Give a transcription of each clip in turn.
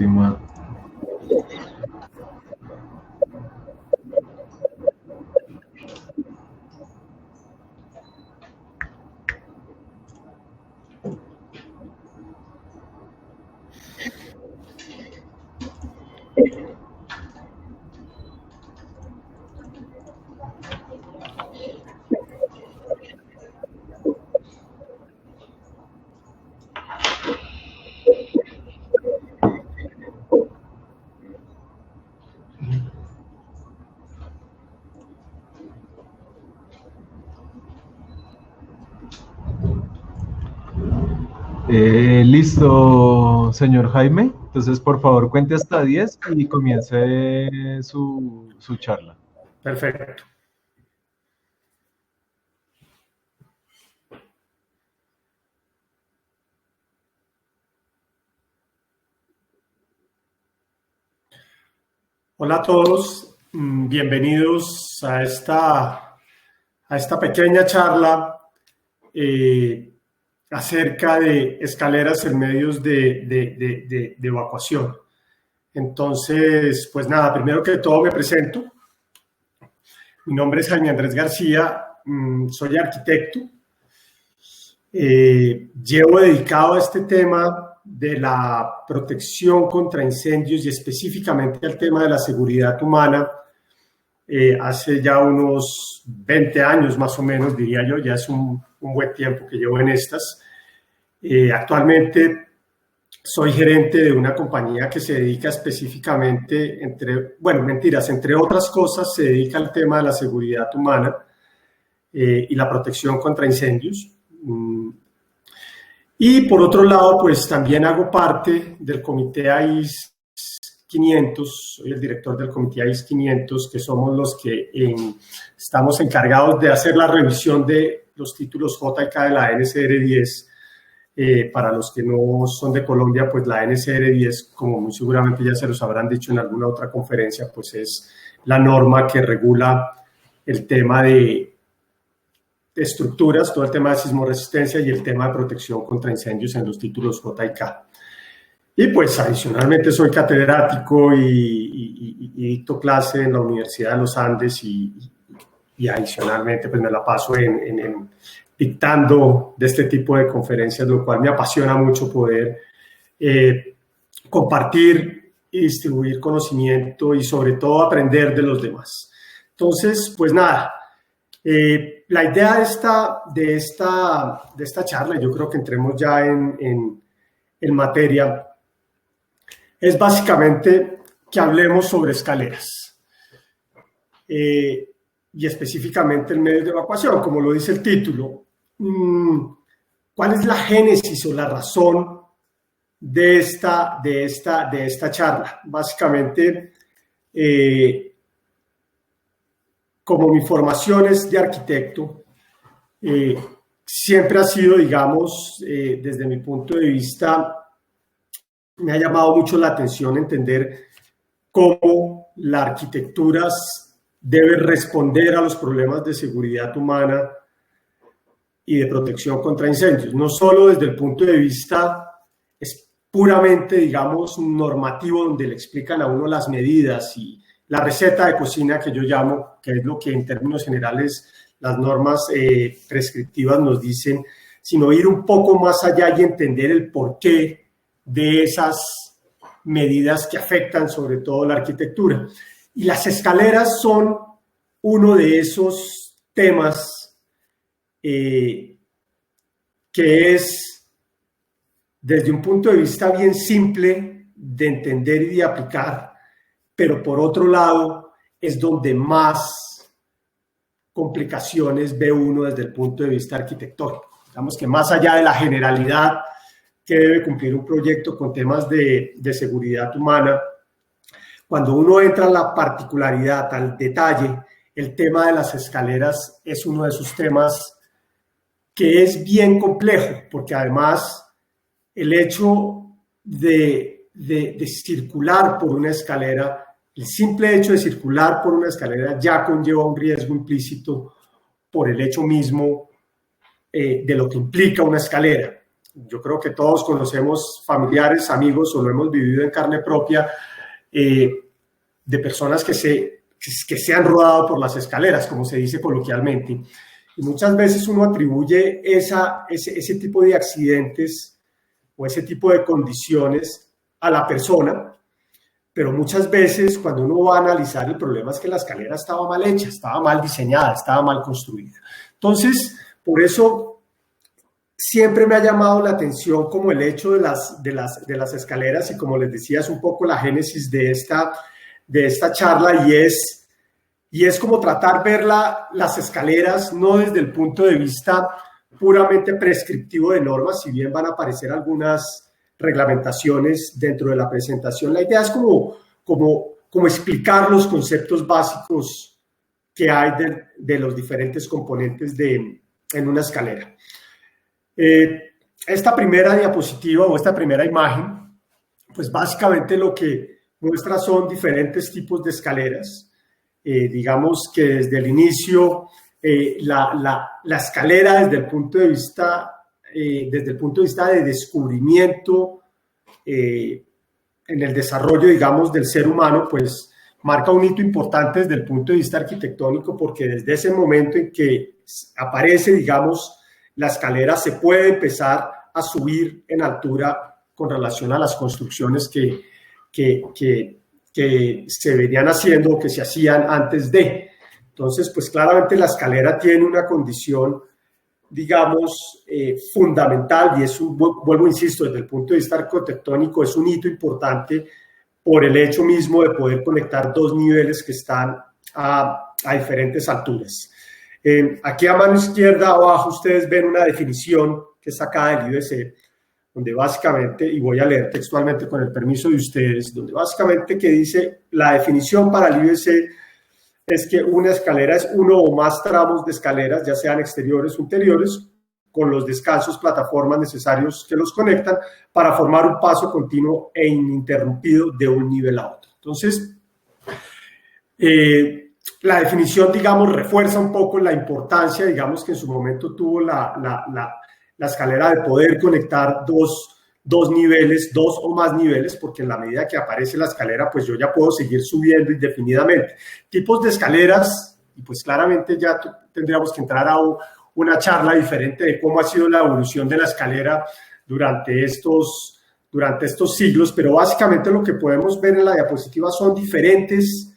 estimado. Listo, señor Jaime. Entonces, por favor, cuente hasta 10 y comience su charla. Perfecto. Hola a todos, bienvenidos a esta pequeña charla acerca de escaleras en medios de evacuación. Entonces, pues nada, primero que todo me presento. Mi nombre es Jaime Andrés García, soy arquitecto. Llevo dedicado a este tema de la protección contra incendios y específicamente al tema de la seguridad humana hace ya unos 20 años más o menos, diría yo, ya es un buen tiempo que llevo en estas. Actualmente soy gerente de una compañía que se dedica específicamente, entre otras cosas, se dedica al tema de la seguridad humana y la protección contra incendios. Y por otro lado, pues también hago parte del comité AIS 500, soy el director del comité AIS 500, que somos los que estamos encargados de hacer la revisión de los títulos J y K de la NCR 10. Para los que no son de Colombia, pues la NCR 10, como muy seguramente ya se los habrán dicho en alguna otra conferencia, pues es la norma que regula el tema de estructuras, todo el tema de sismoresistencia y el tema de protección contra incendios en los títulos J y K. Y pues adicionalmente soy catedrático y dicto clase en la Universidad de los Andes y adicionalmente pues me la paso en dictando de este tipo de conferencias, lo cual me apasiona mucho poder compartir y distribuir conocimiento y sobre todo aprender de los demás. Entonces, pues nada, la idea de esta charla, yo creo que entremos ya en materia, es básicamente que hablemos sobre escaleras y específicamente el medio de evacuación, como lo dice el título. ¿Cuál es la génesis o la razón de esta charla? Básicamente, como mi formación es de arquitecto, siempre ha sido, digamos, desde mi punto de vista, me ha llamado mucho la atención entender cómo la arquitectura debe responder a los problemas de seguridad humana y de protección contra incendios, no solo desde el punto de vista es puramente, digamos, normativo, donde le explican a uno las medidas y la receta de cocina que yo llamo, que es lo que en términos generales las normas prescriptivas nos dicen, sino ir un poco más allá y entender el porqué de esas medidas que afectan sobre todo la arquitectura. Y las escaleras son uno de esos temas que es, desde un punto de vista bien simple de entender y de aplicar, pero por otro lado es donde más complicaciones ve uno desde el punto de vista arquitectónico. Digamos que más allá de la generalidad que debe cumplir un proyecto con temas de seguridad humana, cuando uno entra en la particularidad, al detalle, el tema de las escaleras es uno de esos temas que es bien complejo, porque además el hecho de circular por una escalera, el simple hecho de circular por una escalera ya conlleva un riesgo implícito por el hecho mismo de lo que implica una escalera. yo creo que todos conocemos familiares, amigos o lo hemos vivido en carne propia, de personas que se han rodado por las escaleras, como se dice coloquialmente. Y muchas veces uno atribuye ese tipo de accidentes o ese tipo de condiciones a la persona, pero muchas veces cuando uno va a analizar el problema es que la escalera estaba mal hecha, estaba mal diseñada, estaba mal construida. Entonces, por eso siempre me ha llamado la atención como el hecho de las escaleras, y como les decía, es un poco la génesis de esta charla, y es como tratar ver las escaleras no desde el punto de vista puramente prescriptivo de normas, si bien van a aparecer algunas reglamentaciones dentro de la presentación. La idea es como explicar los conceptos básicos que hay de los diferentes componentes en una escalera. Esta primera diapositiva o esta primera imagen, pues básicamente lo que muestra son diferentes tipos de escaleras. Digamos que desde el inicio, la escalera desde el punto de vista de descubrimiento en el desarrollo, digamos, del ser humano, pues marca un hito importante desde el punto de vista arquitectónico, porque desde ese momento en que aparece, digamos, la escalera, se puede empezar a subir en altura con relación a las construcciones que se venían haciendo o que se hacían antes de. Entonces, pues claramente la escalera tiene una condición, digamos, fundamental, y vuelvo, insisto, desde el punto de vista arquitectónico es un hito importante por el hecho mismo de poder conectar dos niveles que están a diferentes alturas. Aquí a mano izquierda abajo ustedes ven una definición que es sacada del IBC, donde básicamente, y voy a leer textualmente con el permiso de ustedes, donde básicamente que dice la definición para el IBC es que una escalera es uno o más tramos de escaleras, ya sean exteriores o interiores, con los descansos, plataformas necesarios que los conectan para formar un paso continuo e ininterrumpido de un nivel a otro. Entonces, la definición, digamos, refuerza un poco la importancia, digamos, que en su momento tuvo la escalera de poder conectar dos niveles, dos o más niveles, porque en la medida que aparece la escalera, pues yo ya puedo seguir subiendo indefinidamente. Tipos de escaleras, y pues claramente ya tendríamos que entrar a una charla diferente de cómo ha sido la evolución de la escalera durante estos siglos, pero básicamente lo que podemos ver en la diapositiva son diferentes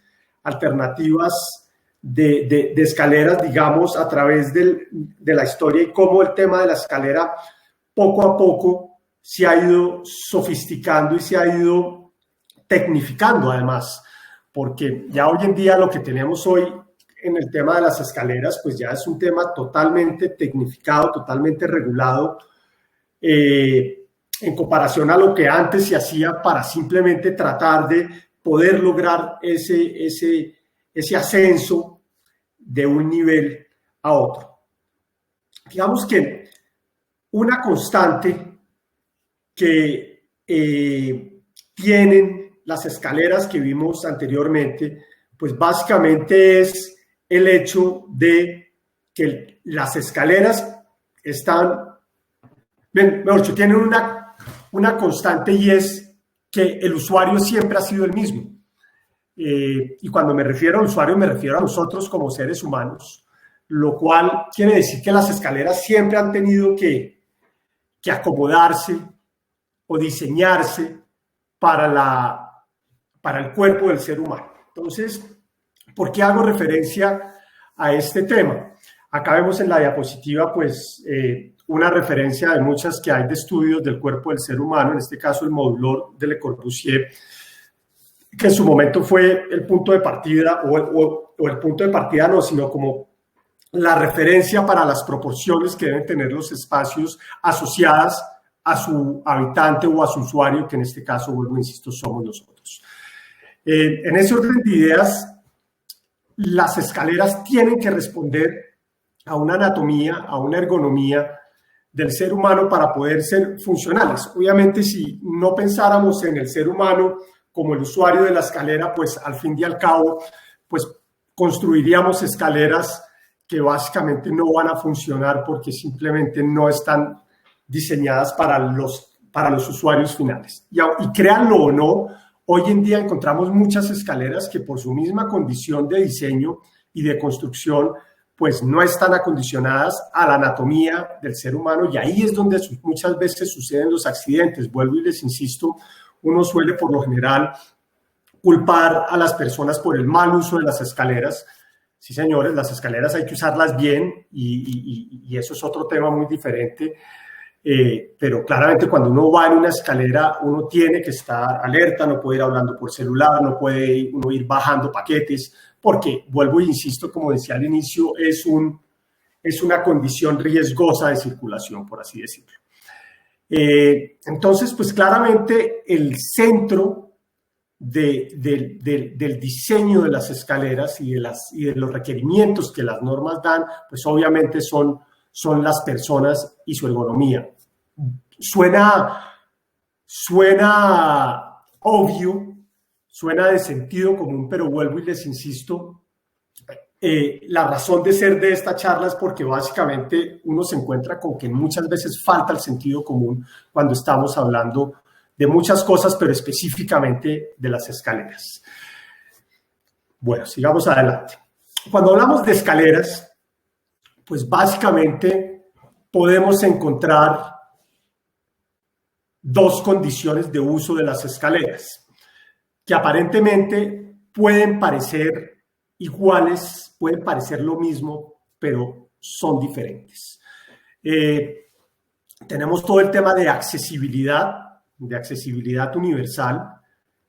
alternativas de escaleras, digamos, a través de la historia, y cómo el tema de la escalera poco a poco se ha ido sofisticando y se ha ido tecnificando además, porque ya hoy en día lo que tenemos hoy en el tema de las escaleras, pues ya es un tema totalmente tecnificado, totalmente regulado, en comparación a lo que antes se hacía para simplemente tratar de poder lograr ese ascenso de un nivel a otro. Digamos que una constante que tienen las escaleras que vimos anteriormente, pues básicamente es el hecho de que las escaleras tienen una constante, y es que el usuario siempre ha sido el mismo. Y cuando me refiero al usuario, me refiero a nosotros como seres humanos, lo cual quiere decir que las escaleras siempre han tenido que acomodarse o diseñarse para el cuerpo del ser humano. Entonces, ¿por qué hago referencia a este tema? Acá vemos en la diapositiva, pues, una referencia de muchas que hay de estudios del cuerpo del ser humano, en este caso el modulor de Le Corbusier, que en su momento fue el punto de partida, o el punto de partida no, sino como la referencia para las proporciones que deben tener los espacios asociadas a su habitante o a su usuario, que en este caso, vuelvo, insisto, somos nosotros. En ese orden de ideas, las escaleras tienen que responder a una anatomía, a una ergonomía del ser humano para poder ser funcionales. Obviamente, si no pensáramos en el ser humano como el usuario de la escalera, pues al fin y al cabo, pues construiríamos escaleras que básicamente no van a funcionar porque simplemente no están diseñadas para los usuarios finales. Y créanlo o no, hoy en día encontramos muchas escaleras que por su misma condición de diseño y de construcción, pues no están acondicionadas a la anatomía del ser humano, y ahí es donde muchas veces suceden los accidentes. Vuelvo y les insisto, uno suele por lo general culpar a las personas por el mal uso de las escaleras. Sí, señores, las escaleras hay que usarlas bien y eso es otro tema muy diferente. Pero claramente cuando uno va en una escalera, uno tiene que estar alerta, no puede ir hablando por celular, no puede uno ir bajando paquetes, porque, vuelvo e insisto, como decía al inicio, es una condición riesgosa de circulación, por así decirlo. Entonces, pues claramente el centro del diseño de las escaleras y de los requerimientos que las normas dan, pues obviamente son las personas y su ergonomía. Suena obvio, suena de sentido común, pero vuelvo y les insisto, la razón de ser de esta charla es porque básicamente uno se encuentra con que muchas veces falta el sentido común cuando estamos hablando de muchas cosas, pero específicamente de las escaleras. Bueno, sigamos adelante. Cuando hablamos de escaleras, pues básicamente podemos encontrar dos condiciones de uso de las escaleras, que aparentemente pueden parecer iguales, pueden parecer lo mismo, pero son diferentes. Tenemos todo el tema de accesibilidad universal,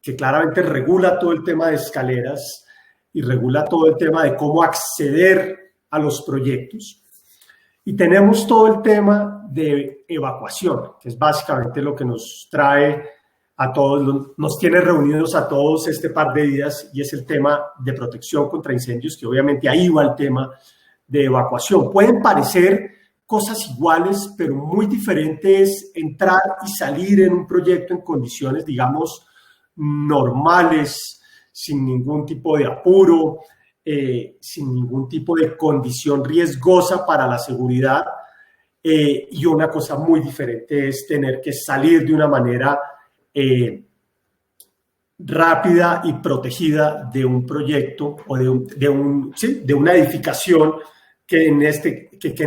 que claramente regula todo el tema de escaleras y regula todo el tema de cómo acceder a los proyectos. Y tenemos todo el tema de evacuación, que es básicamente lo que nos trae a todos, nos tiene reunidos a todos este par de días, y es el tema de protección contra incendios, que obviamente ahí va el tema de evacuación. Pueden parecer cosas iguales, pero muy diferentes entrar y salir en un proyecto en condiciones, digamos, normales, sin ningún tipo de apuro, sin ningún tipo de condición riesgosa para la seguridad. Y una cosa muy diferente es tener que salir de una manera rápida y protegida de un proyecto o de una edificación que en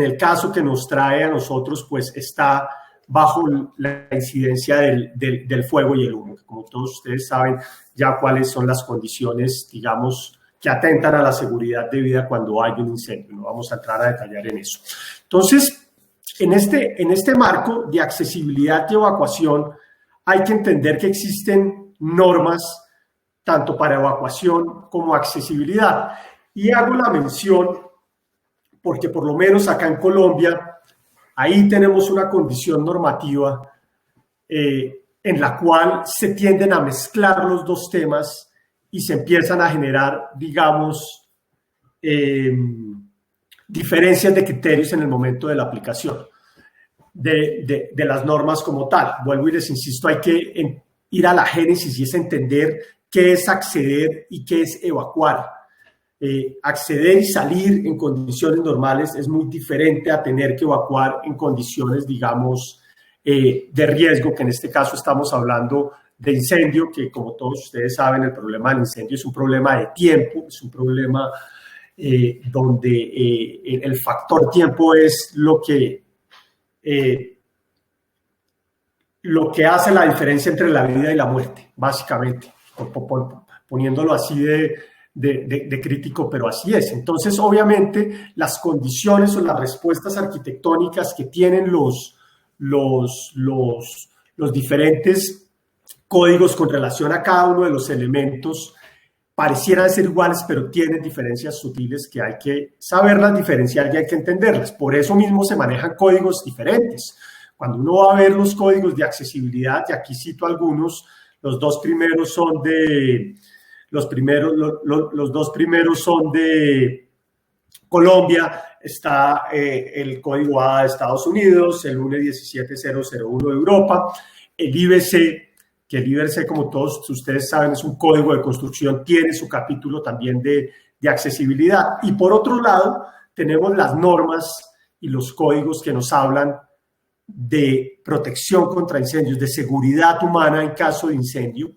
el caso que nos trae a nosotros, pues está bajo la incidencia del fuego y el humo. Como todos ustedes saben ya cuáles son las condiciones, digamos, que atentan a la seguridad de vida cuando hay un incendio. No vamos a entrar a detallar en eso. Entonces, en este marco de accesibilidad y evacuación, hay que entender que existen normas tanto para evacuación como accesibilidad. Y hago la mención porque por lo menos acá en Colombia, ahí tenemos una condición normativa en la cual se tienden a mezclar los dos temas y se empiezan a generar, digamos, diferencias de criterios en el momento de la aplicación de las normas como tal. Vuelvo y les insisto, hay que ir a la génesis y es entender qué es acceder y qué es evacuar. Acceder y salir en condiciones normales es muy diferente a tener que evacuar en condiciones, digamos, de riesgo, que en este caso estamos hablando de incendio, que como todos ustedes saben, el problema del incendio es un problema de tiempo, es un problema donde el factor tiempo es lo que hace la diferencia entre la vida y la muerte, básicamente, poniéndolo así de crítico, pero así es. Entonces, obviamente, las condiciones o las respuestas arquitectónicas que tienen los diferentes códigos con relación a cada uno de los elementos parecieran ser iguales, pero tienen diferencias sutiles que hay que saberlas diferenciar y hay que entenderlas. Por eso mismo se manejan códigos diferentes. Cuando uno va a ver los códigos de accesibilidad, y aquí cito algunos, los dos primeros son de Colombia, está el código A de Estados Unidos, el UNE 17001 de Europa, el IBC, que el IBC, como todos ustedes saben, es un código de construcción, tiene su capítulo también de accesibilidad. Y por otro lado, tenemos las normas y los códigos que nos hablan de protección contra incendios, de seguridad humana en caso de incendio,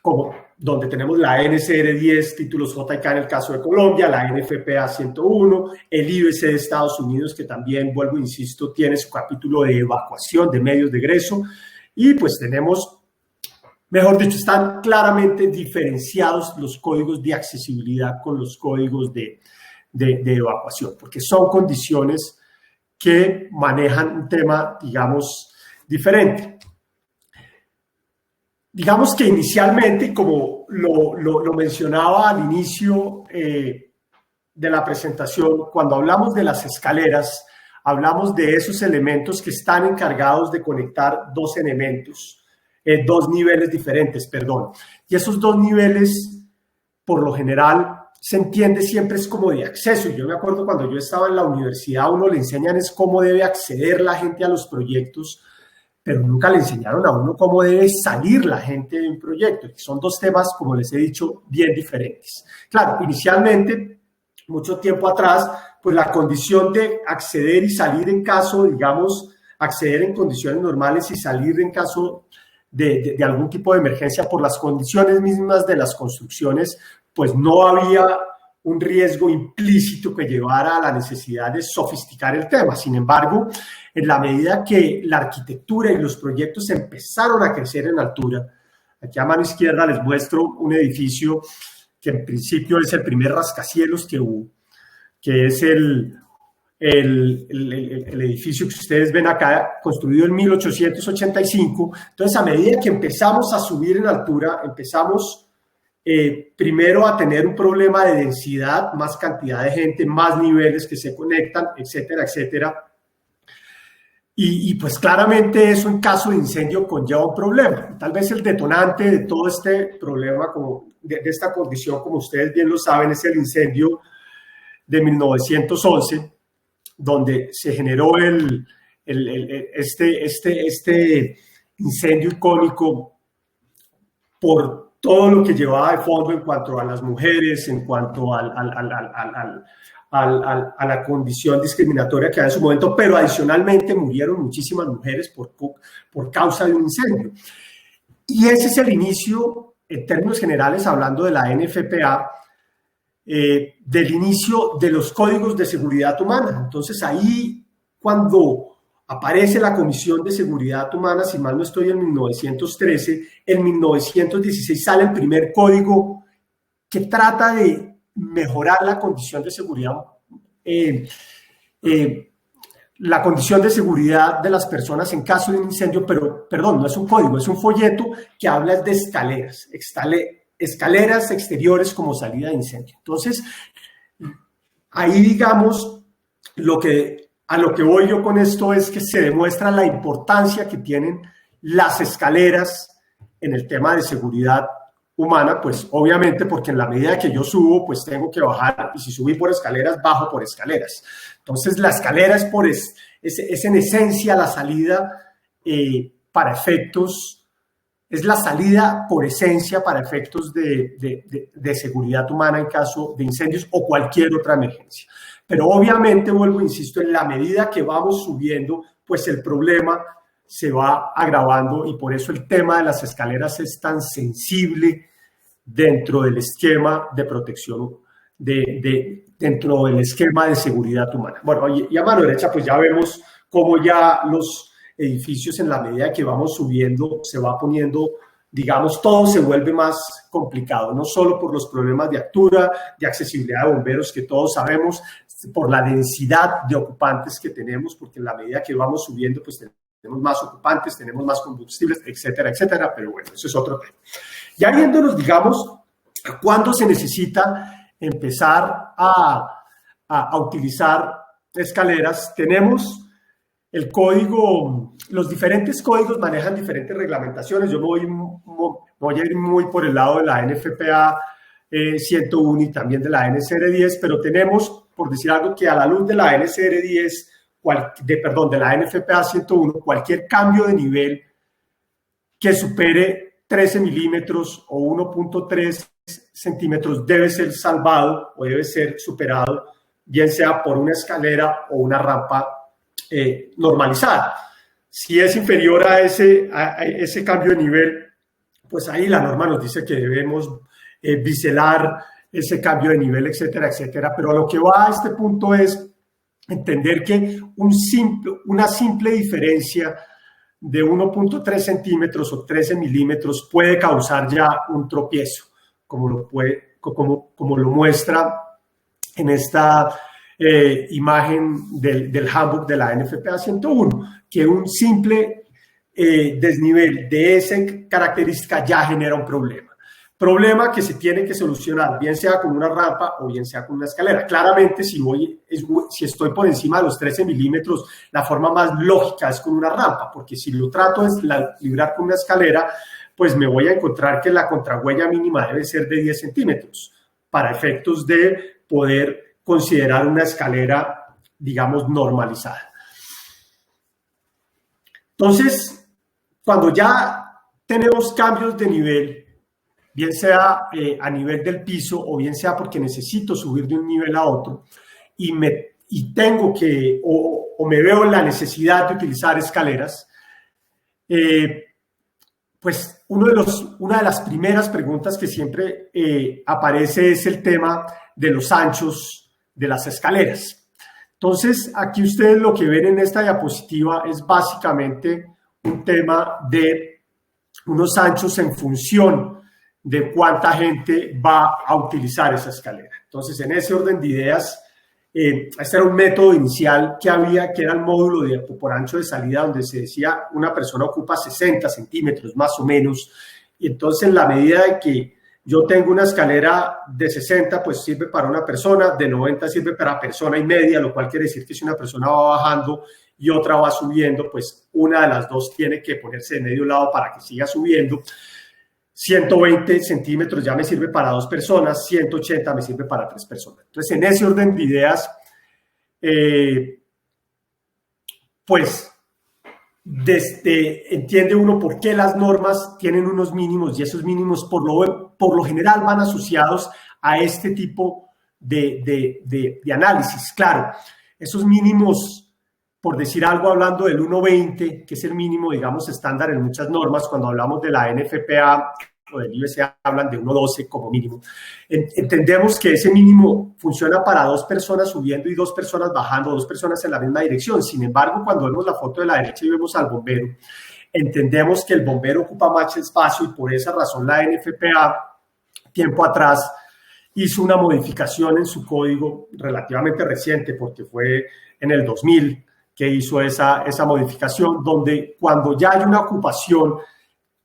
como donde tenemos la NCR 10, títulos JK en el caso de Colombia, la NFPA 101, el IBC de Estados Unidos, que también, vuelvo, insisto, tiene su capítulo de evacuación de medios de egreso, y pues tenemos, mejor dicho, están claramente diferenciados los códigos de accesibilidad con los códigos de evacuación, porque son condiciones que manejan un tema, digamos, diferente. Digamos que inicialmente, como lo mencionaba al inicio de la presentación, cuando hablamos de las escaleras, hablamos de esos elementos que están encargados de conectar dos niveles diferentes, perdón. Y esos dos niveles, por lo general, se entiende siempre es como de acceso. Yo me acuerdo cuando yo estaba en la universidad, a uno le enseñan es cómo debe acceder la gente a los proyectos, pero nunca le enseñaron a uno cómo debe salir la gente de un proyecto. Son dos temas, como les he dicho, bien diferentes. Claro, inicialmente, mucho tiempo atrás, pues la condición de acceder y salir en caso, digamos, acceder en condiciones normales y salir en caso de algún tipo de emergencia por las condiciones mismas de las construcciones, pues no había un riesgo implícito que llevara a la necesidad de sofisticar el tema. Sin embargo, en la medida que la arquitectura y los proyectos empezaron a crecer en altura, aquí a mano izquierda les muestro un edificio que en principio es el primer rascacielos que hubo, que es el edificio que ustedes ven acá, construido en 1885. Entonces, a medida que empezamos a subir en altura, empezamos primero a tener un problema de densidad, más cantidad de gente, más niveles que se conectan, etcétera, etcétera. Y pues claramente eso en caso de incendio conlleva un problema. Tal vez el detonante de todo este problema, de esta condición, como ustedes bien lo saben, es el incendio de 1911, donde se generó este incendio icónico por todo lo que llevaba de fondo en cuanto a las mujeres, en cuanto a la condición discriminatoria que había en su momento, pero adicionalmente murieron muchísimas mujeres por causa de un incendio. Y ese es el inicio, en términos generales, hablando de la NFPA, del inicio de los códigos de seguridad humana. Entonces ahí, cuando aparece la Comisión de Seguridad Humana, si mal no estoy, en 1913, en 1916 sale el primer código que trata de mejorar la condición de seguridad, la condición de seguridad de las personas en caso de un incendio, pero, perdón, no es un código, es un folleto que habla de escaleras exteriores como salida de incendio. Entonces, ahí, digamos, a lo que voy yo con esto es que se demuestra la importancia que tienen las escaleras en el tema de seguridad humana, pues obviamente porque en la medida que yo subo, pues tengo que bajar, y si subí por escaleras, bajo por escaleras. Entonces la escalera es en esencia la salida para efectos, es la salida por esencia para efectos de seguridad humana en caso de incendios o cualquier otra emergencia. Pero obviamente, vuelvo, insisto, en la medida que vamos subiendo, pues el problema se va agravando y por eso el tema de las escaleras es tan sensible dentro del esquema de protección, dentro del esquema de seguridad humana. Bueno, y a mano derecha pues ya vemos cómo ya los edificios, en la medida que vamos subiendo, se va poniendo, digamos, todo se vuelve más complicado, no solo por los problemas de altura, de accesibilidad de bomberos, que todos sabemos, por la densidad de ocupantes que tenemos, porque en la medida que vamos subiendo, pues tenemos más ocupantes, tenemos más combustibles, etcétera, etcétera, pero bueno, eso es otro tema. Ya viéndonos, digamos, cuándo se necesita empezar a utilizar escaleras, tenemos el código, los diferentes códigos manejan diferentes reglamentaciones. Yo voy a ir muy por el lado de la NFPA 101 y también de la NCR 10, pero tenemos, por decir algo, que a la luz de la NCR 10, de la NFPA 101, cualquier cambio de nivel que supere 13 milímetros o 1.3 centímetros debe ser salvado o debe ser superado, bien sea por una escalera o una rampa normalizada. Si es inferior a ese cambio de nivel, pues ahí la norma nos dice que debemos biselar ese cambio de nivel, etcétera, etcétera. Pero a lo que va a este punto es entender que una simple diferencia de 1.3 centímetros o 13 milímetros puede causar ya un tropiezo, como lo muestra en esta imagen del handbook de la NFPA 101, que un simple desnivel de esa característica ya genera un problema. Problema que se tiene que solucionar, bien sea con una rampa o bien sea con una escalera. Claramente, si estoy por encima de los 13 milímetros, la forma más lógica es con una rampa, porque si lo trato de librar con una escalera, pues me voy a encontrar que la contrahuella mínima debe ser de 10 centímetros para efectos de poder considerar una escalera, digamos, normalizada. Entonces, cuando ya tenemos cambios de nivel, bien sea a nivel del piso o bien sea porque necesito subir de un nivel a otro y tengo que o me veo en la necesidad de utilizar escaleras, pues una de las primeras preguntas que siempre aparece es el tema de los anchos de las escaleras. Entonces, aquí ustedes lo que ven en esta diapositiva es básicamente un tema de unos anchos en función de cuánta gente va a utilizar esa escalera. Entonces, en ese orden de ideas, este era un método inicial que había, que era el módulo por ancho de salida, donde se decía una persona ocupa 60 centímetros más o menos. Y entonces, en la medida de que yo tengo una escalera de 60, pues sirve para una persona, de 90 sirve para persona y media, lo cual quiere decir que si una persona va bajando y otra va subiendo, pues una de las dos tiene que ponerse de medio lado para que siga subiendo. 120 centímetros ya me sirve para 2 personas, 180 me sirve para 3 personas. Entonces, en ese orden de ideas, pues entiende uno por qué las normas tienen unos mínimos y esos mínimos por lo general van asociados a este tipo de análisis. Claro, esos mínimos, por decir algo, hablando del 1.20, que es el mínimo, digamos, estándar en muchas normas, cuando hablamos de la NFPA o del IBCA, hablan de 1.12 como mínimo. Entendemos que ese mínimo funciona para 2 personas subiendo y 2 personas bajando, 2 personas en la misma dirección. Sin embargo, cuando vemos la foto de la derecha y vemos al bombero, entendemos que el bombero ocupa más espacio y por esa razón la NFPA, tiempo atrás, hizo una modificación en su código relativamente reciente, porque fue en el 2000, que hizo esa modificación, donde cuando ya hay una ocupación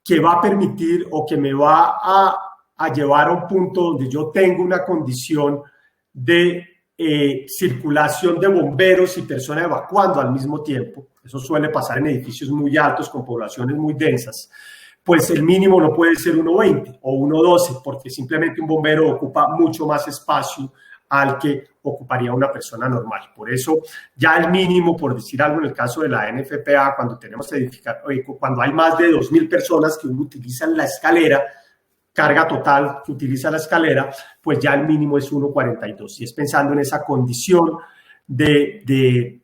que va a permitir o que me va a llevar a un punto donde yo tengo una condición de circulación de bomberos y personas evacuando al mismo tiempo, eso suele pasar en edificios muy altos con poblaciones muy densas, pues el mínimo no puede ser 1.20 o 1.12, porque simplemente un bombero ocupa mucho más espacio al que ocuparía una persona normal. Por eso, ya el mínimo, por decir algo, en el caso de la NFPA, cuando hay más de 2.000 personas que utilizan la escalera, carga total que utiliza la escalera, pues ya el mínimo es 1.42. Y es pensando en esa condición de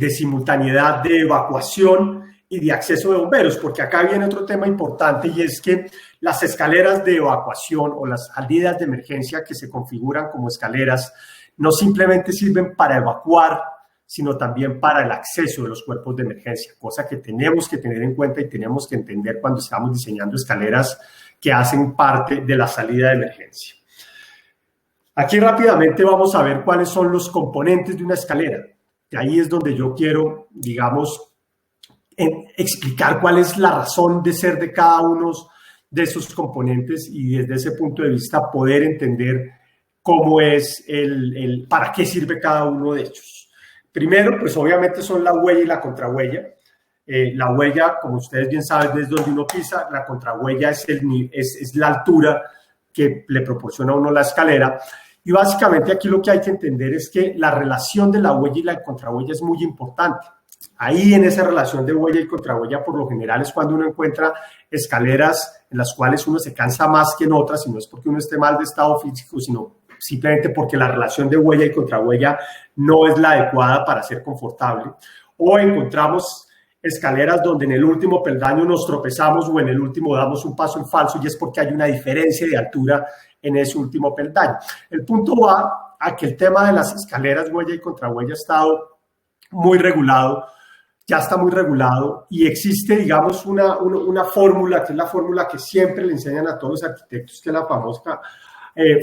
simultaneidad de evacuación y de acceso de bomberos, porque acá viene otro tema importante y es que las escaleras de evacuación o las salidas de emergencia que se configuran como escaleras no simplemente sirven para evacuar, sino también para el acceso de los cuerpos de emergencia, cosa que tenemos que tener en cuenta y tenemos que entender cuando estamos diseñando escaleras que hacen parte de la salida de emergencia. Aquí rápidamente vamos a ver cuáles son los componentes de una escalera. Y ahí es donde yo quiero, digamos, explicar cuál es la razón de ser de cada uno de esos componentes y desde ese punto de vista poder entender cómo es para qué sirve cada uno de ellos. Primero, pues obviamente son la huella y la contrahuella. La huella, como ustedes bien saben, es donde uno pisa. La contrahuella es la altura que le proporciona a uno la escalera. Y básicamente aquí lo que hay que entender es que la relación de la huella y la contrahuella es muy importante. Ahí en esa relación de huella y contrahuella por lo general es cuando uno encuentra escaleras en las cuales uno se cansa más que en otras, y no es porque uno esté mal de estado físico, sino simplemente porque la relación de huella y contrahuella no es la adecuada para ser confortable. O encontramos escaleras donde en el último peldaño nos tropezamos o en el último damos un paso en falso y es porque hay una diferencia de altura en ese último peldaño. El punto va a que el tema de las escaleras huella y contrahuella ha estado muy regulado, ya está muy regulado y existe, digamos, una fórmula, que es la fórmula que siempre le enseñan a todos los arquitectos, que es la famosa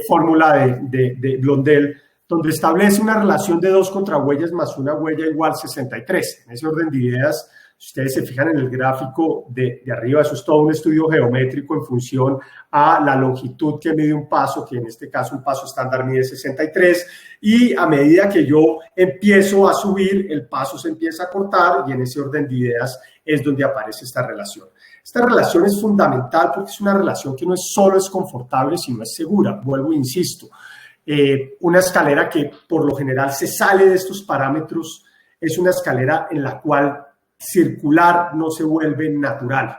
fórmula de Blondel, donde establece una relación de 2 contrahuellas más una huella igual 63. En ese orden de ideas, si ustedes se fijan en el gráfico de arriba, eso es todo un estudio geométrico en función a la longitud que mide un paso, que en este caso un paso estándar mide 63, y a medida que yo empiezo a subir, el paso se empieza a cortar y en ese orden de ideas es donde aparece esta relación. Esta relación es fundamental porque es una relación que no es solo es confortable, sino es segura. Vuelvo e insisto, una escalera que por lo general se sale de estos parámetros es una escalera en la cual circular no se vuelve natural.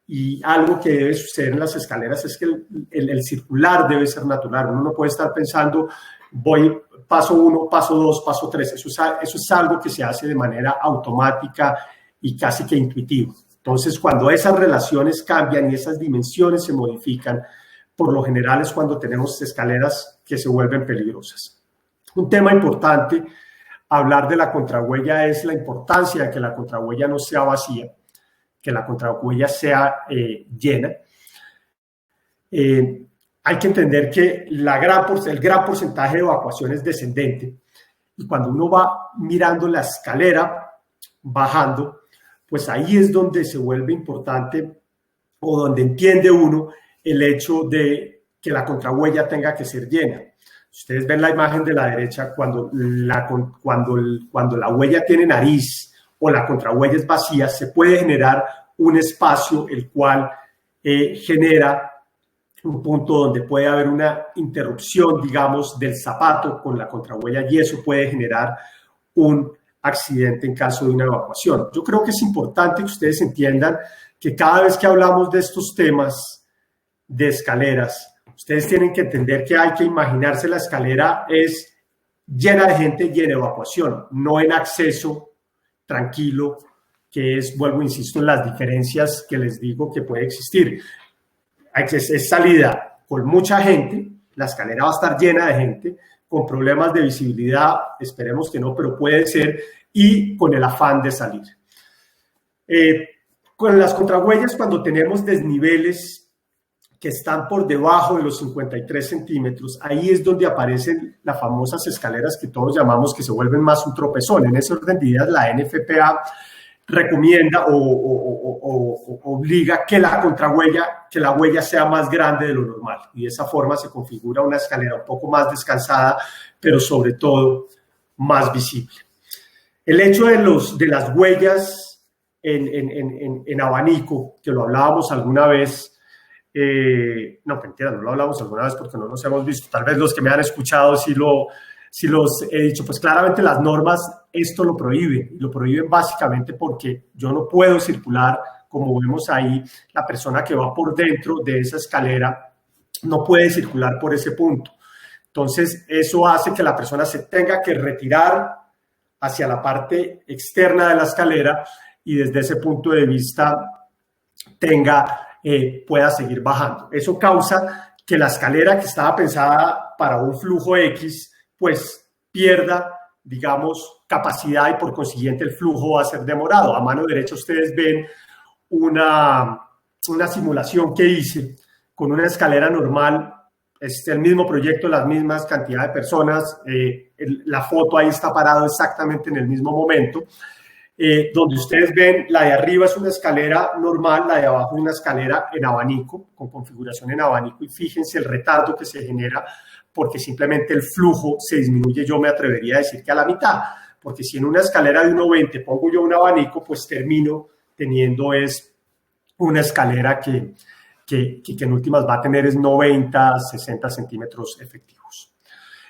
Y algo que debe suceder en las escaleras es que el circular debe ser natural. Uno no puede estar pensando, voy paso 1, paso 2, paso 3. Eso es algo que se hace de manera automática y casi que intuitiva. Entonces, cuando esas relaciones cambian y esas dimensiones se modifican, por lo general es cuando tenemos escaleras que se vuelven peligrosas. Un tema importante hablar de la contrahuella es la importancia de que la contrahuella no sea vacía, que la contrahuella sea llena. Hay que entender que el gran porcentaje de evacuación es descendente y cuando uno va mirando la escalera bajando, pues ahí es donde se vuelve importante o donde entiende uno el hecho de que la contrahuella tenga que ser llena. Ustedes ven la imagen de la derecha, cuando la huella tiene nariz o la contrahuella es vacía, se puede generar un espacio el cual genera un punto donde puede haber una interrupción, digamos, del zapato con la contrahuella y eso puede generar un accidente en caso de una evacuación. Yo creo que es importante que ustedes entiendan que cada vez que hablamos de estos temas de escaleras, ustedes tienen que entender que hay que imaginarse la escalera es llena de gente y en evacuación, no en acceso tranquilo, que es, vuelvo, insisto, en las diferencias que les digo que puede existir. Es salida con mucha gente, la escalera va a estar llena de gente, con problemas de visibilidad, esperemos que no, pero puede ser, y con el afán de salir. Con las contrahuellas, cuando tenemos desniveles que están por debajo de los 53 centímetros, ahí es donde aparecen las famosas escaleras que todos llamamos que se vuelven más un tropezón. En ese orden de ideas, la NFPA recomienda o obliga que la huella sea más grande de lo normal y de esa forma se configura una escalera un poco más descansada, pero sobre todo más visible. El hecho de las huellas en abanico, que lo hablábamos alguna vez, no lo hablamos alguna vez porque no nos hemos visto, tal vez los que me han escuchado sí los he dicho, pues claramente las normas esto lo prohíben básicamente porque yo no puedo circular, como vemos ahí, la persona que va por dentro de esa escalera no puede circular por ese punto. Entonces, eso hace que la persona se tenga que retirar hacia la parte externa de la escalera y desde ese punto de vista pueda seguir bajando. Eso causa que la escalera que estaba pensada para un flujo X, pues pierda, digamos, capacidad y por consiguiente el flujo va a ser demorado. A mano derecha ustedes ven una simulación que hice con una escalera normal. Es el mismo proyecto, las mismas cantidad de personas. La foto ahí está parado exactamente en el mismo momento. Donde ustedes ven, la de arriba es una escalera normal, la de abajo es una escalera en abanico, con configuración en abanico, y fíjense el retardo que se genera porque simplemente el flujo se disminuye, yo me atrevería a decir que a la mitad, porque si en una escalera de 1,20 pongo yo un abanico, pues termino teniendo una escalera que en últimas va a tener 90, 60 centímetros efectivos.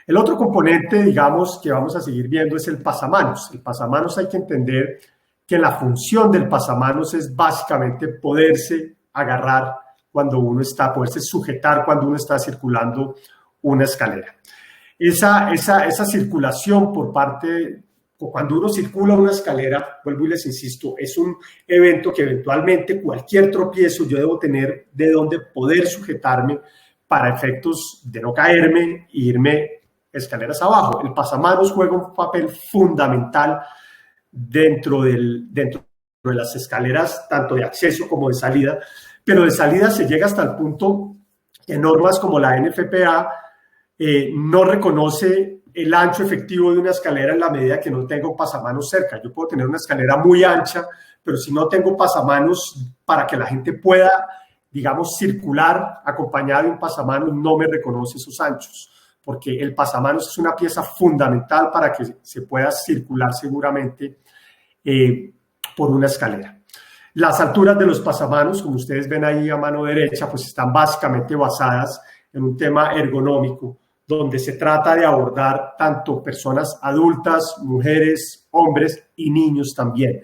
El otro componente, digamos, que vamos a seguir viendo es el pasamanos. El pasamanos hay que entender que la función del pasamanos es básicamente poderse agarrar poderse sujetar cuando uno está circulando una escalera. esa circulación por parte, cuando uno circula una escalera, vuelvo y les insisto, es un evento que eventualmente cualquier tropiezo yo debo tener de donde poder sujetarme para efectos de no caerme e irme escaleras abajo. El pasamanos juega un papel fundamental dentro de las escaleras, tanto de acceso como de salida, pero de salida se llega hasta el punto que normas como la NFPA no reconoce el ancho efectivo de una escalera en la medida que no tengo pasamanos cerca. Yo puedo tener una escalera muy ancha, pero si no tengo pasamanos para que la gente pueda, digamos, circular acompañada de un pasamanos, no me reconoce esos anchos, porque el pasamanos es una pieza fundamental para que se pueda circular seguramente por una escalera. Las alturas de los pasamanos, como ustedes ven ahí a mano derecha, pues están básicamente basadas en un tema ergonómico, donde se trata de abordar tanto personas adultas, mujeres, hombres y niños también.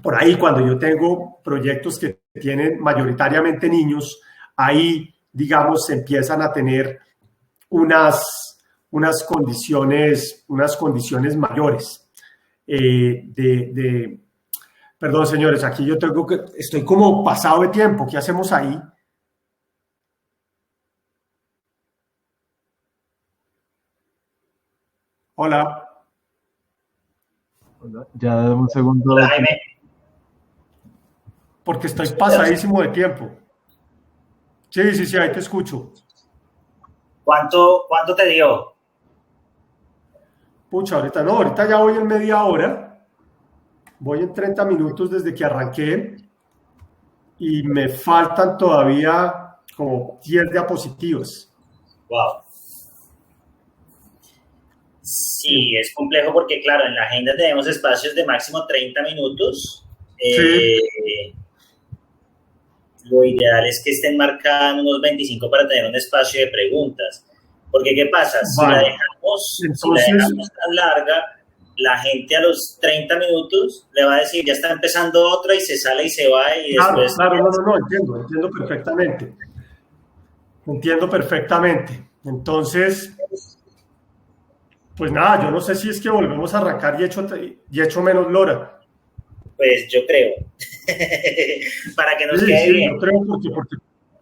Por ahí, cuando yo tengo proyectos que tienen mayoritariamente niños, ahí, digamos, se empiezan a tener unas condiciones mayores. Perdón, señores, aquí yo estoy como pasado de tiempo. ¿Qué hacemos ahí? Hola. Ya un segundo. Hola, Jaime. Porque estoy pasadísimo de tiempo. Sí, ahí te escucho. ¿Cuánto te dio? Pucha, ahorita ya voy en media hora. Voy en 30 minutos desde que arranqué y me faltan todavía como 10 diapositivas. Wow. Sí, es complejo porque, claro, en la agenda tenemos espacios de máximo 30 minutos. Sí. Lo ideal es que estén marcadas unos 25 para tener un espacio de preguntas. Porque, ¿qué pasa? Si la dejamos tan larga, la gente a los 30 minutos le va a decir, ya está empezando otra y se sale y se va y después... Claro, no, entiendo perfectamente. Entonces, pues nada, yo no sé si es que volvemos a arrancar y echo menos lora. Pues yo creo. Para que nos quede bien. Yo creo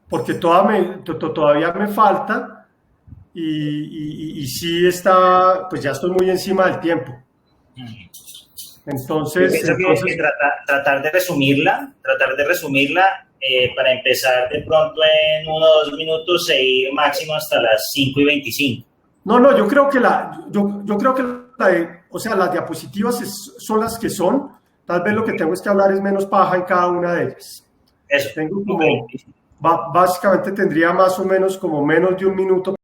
porque todavía me falta y sí está, pues ya estoy muy encima del tiempo. Entonces, que tratar de resumirla para empezar de pronto en 1 o 2 minutos e ir máximo hasta las 5:25. No, yo creo que las diapositivas son las que son. Tal vez lo que tengo es que hablar es menos paja en cada una de ellas. Eso. Básicamente tendría más o menos como menos de 1 minuto